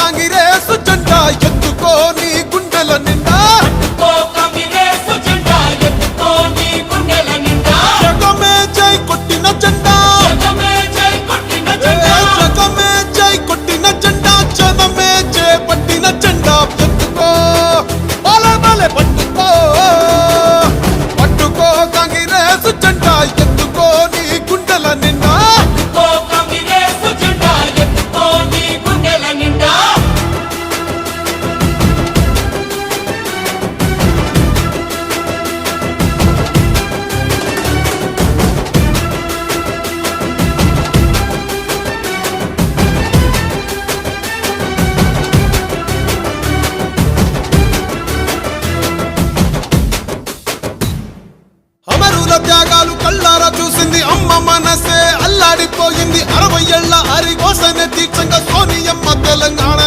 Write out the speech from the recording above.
కాంగ్రెసు జెండా ఎత్తుకో నీ గుండెల నిండా జగమే జై కొట్టిన జెండా జగమే జై కొట్టిన జెండా జనమే జై పట్టిన జెండా ఎత్తుకో బాలే బాలే పట్టుకో పట్టుకో కాంగ్రెసు జెండా ఎత్తుకో నీ గుండెల నిండా అమరుల త్యాగాలు కళ్ళారా చూసింది అమ్మ మనసే అల్లాడిపోయింది 60 ఏళ్ల అరిగోసనే తీర్చంగా సోనియమ్మ తెలంగాణ